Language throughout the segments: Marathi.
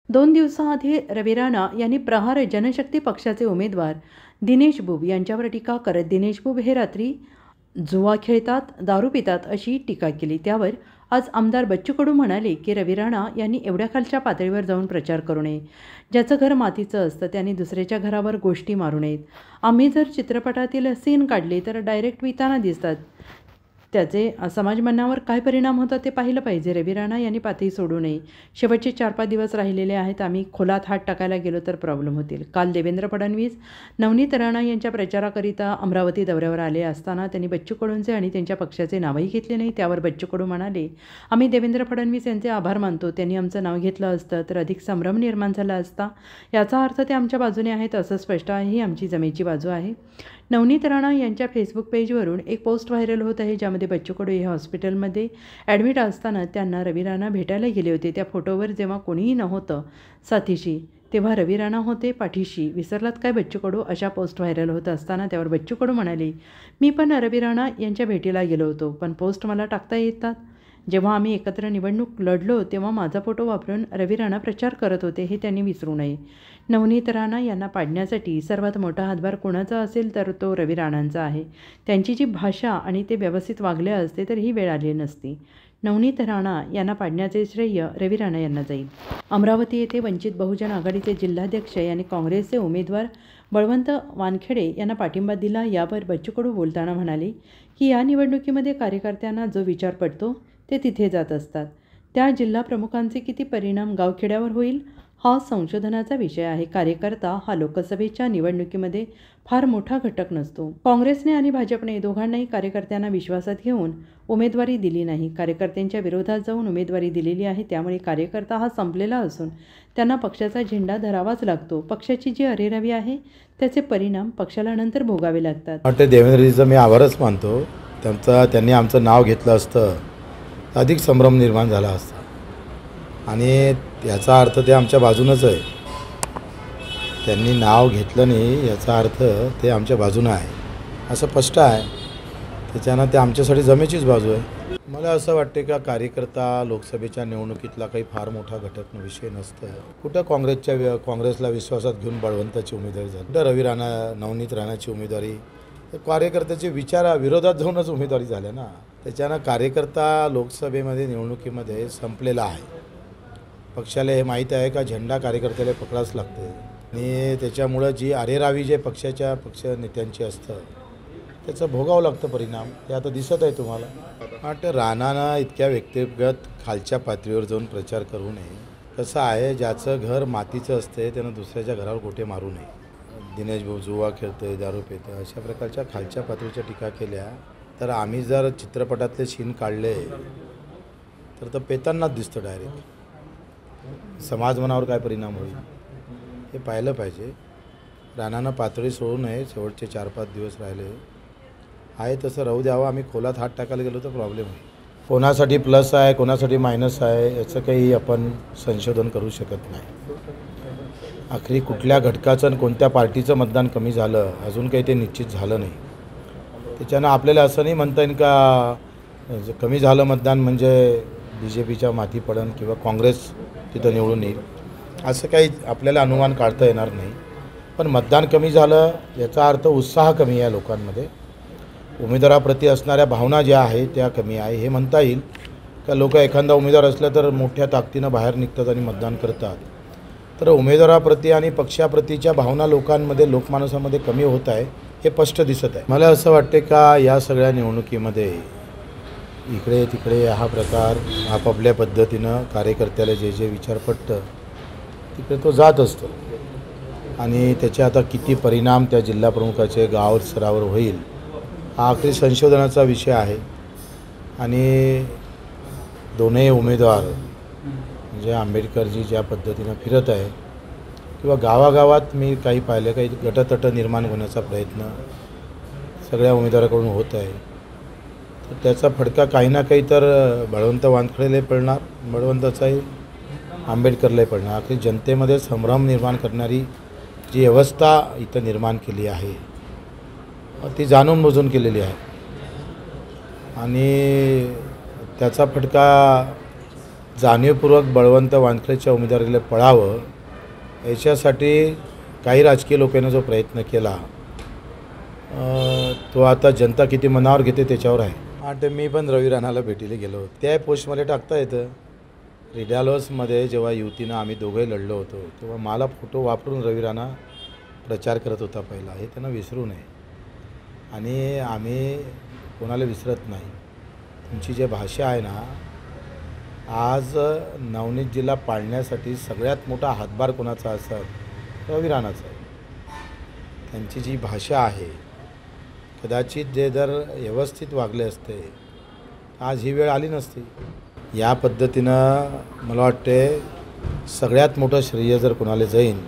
2 दिवसाआधी रवी राणा यांनी प्रहार जनशक्ती पक्षाचे उमेदवार दिनेश बुब यांच्यावर टीका करत दिनेश बुब हे रात्री जुवा खेळतात, दारू पितात अशी टीका केली. त्यावर आज आमदार बच्चू कडू म्हणाले की रवी राणा यांनी एवढ्या खालच्या पातळीवर जाऊन प्रचार करू नये. ज्याचं घर मातीचं असतं त्यांनी दुसऱ्याच्या घरावर गोष्टी मारू नयेत. आम्ही जर चित्रपटातील सीन काढले तर डायरेक्ट विताना दिसतात. त्याचे समाजमनावर काय परिणाम होतात ते पाहिलं पाहिजे. रवी राणा यांनी पातळी सोडू नये. शेवटचे 4-5 दिवस राहिलेले आहेत. आम्ही खोलात हात टाकायला गेलो तर प्रॉब्लेम होतील. काल देवेंद्र फडणवीस नवनीत राणा यांच्या प्रचाराकरिता अमरावती दौऱ्यावर आले असताना त्यांनी बच्चू कडूंचे आणि त्यांच्या पक्षाचे नावही घेतले नाही. त्यावर बच्चू कडू म्हणाले, आम्ही देवेंद्र फडणवीस यांचे आभार मानतो. त्यांनी आमचं नाव घेतलं असतं तर अधिक संभ्रम निर्माण झाला असता. याचा अर्थ ते आमच्या बाजूने आहेत असं स्पष्ट आहे. ही आमची जमेची बाजू आहे. नवनीत राणा यांच्या फेसबुक पेजवरून एक पोस्ट व्हायरल होत आहे ज्यामध्ये बच्चू कडू हे हॉस्पिटलमध्ये ॲडमिट असताना त्यांना रवी राणा भेटायला गेले होते. त्या फोटोवर जेव्हा कोणीही नव्हतं साथीशी तेव्हा रवी राणा होते पाठीशी. विसरलात काय बच्चू कडू? अशा पोस्ट व्हायरल होत असताना त्यावर बच्चू कडू म्हणाले, मी पण रवी राणा यांच्या भेटीला गेलो होतो पण पोस्ट मला टाकता येतात. जेव्हा आम्ही एकत्र निवडणूक लढलो तेव्हा माझा फोटो वापरून रवी राणा प्रचार करत होते हे त्यांनी विसरू नये. नवनीत राणा यांना पाडण्यासाठी सर्वात मोठा हातभार कोणाचा असेल तर तो रवी राणांचा आहे. त्यांची जी भाषा आणि ते व्यवस्थित वागले असते तर ही वेळ आली नसती. नवनीत राणा यांना पाडण्याचे श्रेय रवी राणा यांना जाईल. अमरावती येथे वंचित बहुजन आघाडीचे जिल्हाध्यक्ष यांनी काँग्रेसचे उमेदवार बळवंत वानखेडे यांना पाठिंबा दिला. यावर बच्चू कडू बोलताना म्हणाले की या निवडणुकीमध्ये कार्यकर्त्यांना जो विचार पडतो ते तिथे जात असतात. त्या जिल्हा प्रमुखांचे किती परिणाम गावखेड्यावर होईल हा संशोधनाचा विषय आहे. कार्यकर्ता हा लोकसभेच्या निवडणुकीमध्ये फार मोठा घटक नसतो. काँग्रेसने आणि भाजपने दोघांनाही कार्यकर्त्यांना विश्वासात घेऊन उमेदवारी दिली नाही. कार्यकर्त्यांच्या विरोधात जाऊन उमेदवारी दिलेली आहे. त्यामुळे कार्यकर्ता हा संपलेला असून त्यांना पक्षाचा झेंडा धरावाच लागतो. पक्षाची जी अरेरावी आहे त्याचे परिणाम पक्षाला नंतर भोगावे लागतात. देवेंद्रजीचं मी आभारच मानतो. त्यांनी आमचं नाव घेतलं असतं अधिक संभ्रम निर्माण झाला असता आणि याचा अर्थ ते आमच्या बाजूनच आहे. त्यांनी नाव घेतलं नाही याचा अर्थ ते आमच्या बाजूनं आहे असं स्पष्ट आहे. त्याच्यानं ते आमच्यासाठी जमेचीच बाजू आहे. मला असं वाटते का कार्यकर्ता लोकसभेच्या निवडणुकीतला काही फार मोठा घटक विषय नसतं. कुठं काँग्रेसला विश्वासात घेऊन बळवंताची उमेदवारी झाली, कुठं रवी राणा नवनीत राणाची उमेदवारी, कार्यकर्त्याचे विचाराविरोधात जाऊनच उमेदवारी झाल्या ना. त्याच्यानं कार्यकर्ता लोकसभेमध्ये निवडणुकीमध्ये संपलेला आहे. पक्षाला हे माहीत आहे का झेंडा कार्यकर्त्याला पकडाच लागते आणि त्याच्यामुळं जी अरेरावी जे पक्ष नेत्यांची असतं त्याचं भोगावं लागतं परिणाम. ते आता दिसत आहे तुम्हाला. वाटतं राणानं इतक्या व्यक्तिगत खालच्या पातळीवर जाऊन प्रचार करू नये. कसं आहे, ज्याचं घर मातीचं असते त्यानं दुसऱ्याच्या घरावर गोटे मारू नये. दिनेश भाऊ जुवा खेळतोय, दारू पितोय, अशा प्रकारच्या खालच्या पातळीच्या टीका केल्या तर आम्ही जर चित्रपटातले सीन काढले तर पेतांनाच दिसतं डायरेक्ट. समाजमनावर काय परिणाम होईल हे पाहिलं पाहिजे. राणानं पातळी सोडू नये. शेवटचे 4-5 दिवस राहिले आहे तसं राहू द्यावं. आम्ही खोलात हात टाकायला गेलो तर प्रॉब्लेम होईल. कोणासाठी प्लस आहे कोणासाठी मायनस आहे याचं काही आपण संशोधन करू शकत नाही. आखरी कुठल्या घटकाचं आणि कोणत्या पार्टीचं मतदान कमी झालं अजून काही ते निश्चित झालं नाही. त्याच्यानं आपल्याला असं नाही म्हणता येईल का कमी झालं मतदान म्हणजे BJPच्या माथी पडन किंवा काँग्रेस तिथं निवडून येईल असं काही आपल्याला अनुमान काढता येणार नाही. पण मतदान कमी झालं याचा अर्थ उत्साह कमी आहे लोकांमध्ये. उमेदवाराप्रती असणाऱ्या भावना ज्या आहेत त्या कमी आहे हे म्हणता येईल. का लोक एखादा उमेदवार असलं तर मोठ्या ताकदीनं बाहेर निघतात आणि मतदान करतात. तर उमेदवाराप्रती आणि पक्षाप्रतीच्या भावना लोकांमध्ये लोकमानसामध्ये कमी होत आहे हे स्पष्ट दिसत आहे. मला असं वाटते का या सगळ्या निवडणुकीमध्ये इकडे तिकडे हा प्रकार आपापल्या पद्धतीनं कार्यकर्त्याला जे जे विचार पडतं तिकडे तो जात असतो आणि त्याचे आता किती परिणाम त्या जिल्हा प्रमुखाचे गाव स्तरावर होईल हा आखरी संशोधनाचा विषय आहे. आणि दोन्ही उमेदवार म्हणजे आंबेडकरजी ज्या पद्धतीनं फिरत आहे किंवा गावागावात मी काही पाहिलं काही गटतट निर्माण होण्याचा प्रयत्न सगळ्या उमेदवाराकडून होत आहे. तर त्याचा फटका काही ना काही तर बळवंत वानखेडेला पडणार, बळवंताचाही आंबेडकरलाही पडणार. आखरी जनतेमध्ये संभ्रम निर्माण करणारी जी अवस्था इथं निर्माण केली आहे ती जाणून बुजून केलेली आहे आणि त्याचा फटका जाणीवपूर्वक बळवंत वानखडेच्या उमेदवारीला पळावं याच्यासाठी काही राजकीय लोकांनी जो प्रयत्न केला तो आता जनता किती मनावर घेते त्याच्यावर आहे. आणि मी पण रवी राणाला भेटीला गेलो. त्या पोस्टमध्ये टाकता येतं. रिडालोसमध्ये जेव्हा युतीनं आम्ही दोघंही लढलो होतो तेव्हा मला फोटो वापरून रवी राणा प्रचार करत होता पहिला. हे त्यांना विसरू नये आणि आम्ही कोणाला विसरत नाही. तुमची जे भाषा आहे ना, आज नवनीत जिल्हा पाळण्यासाठी सगळ्यात मोठा हातभार कोणाचा असत? रवी राणाचा आहे. त्यांची जी भाषा आहे, कदाचित जे जर व्यवस्थित वागले असते आज ही वेळ आली नसती. या पद्धतीनं मला वाटते सगळ्यात मोठं श्रेय जर कोणाला जाईल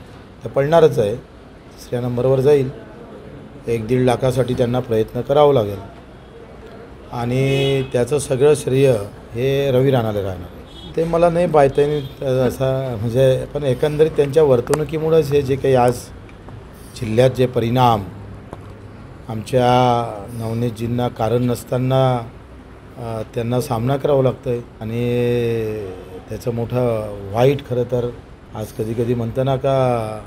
तर पडणारच आहे. तिसऱ्या नंबरवर जाईल. 1-1.5 लाखासाठी त्यांना प्रयत्न करावं लागेल आणि त्याचं सगळं श्रेय हे रवी राणाला राहणार आहे. ते मला नाही पाहता येईल असं म्हणजे, पण एकंदरीत त्यांच्या वर्तणुकीमुळंच हे जे काही आज जिल्ह्यात जे परिणाम आमच्या नवनीतजींना कारण नसताना त्यांना सामना करावा लागतो आहे आणि त्याचं मोठं वाईट खरं तर आज कधी कधी म्हणतं ना का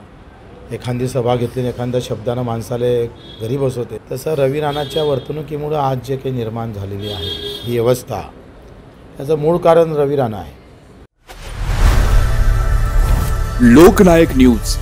एखादी सभा घेतली एखाद्या शब्दानं माणसाला घरी बसवते, तसं रवी राणाच्या वर्तणुकीमुळं आज जे काही निर्माण झालेली आहे ही अवस्था, त्याचं मूळ कारण रवी राणा आहे. लोकनायक न्यूज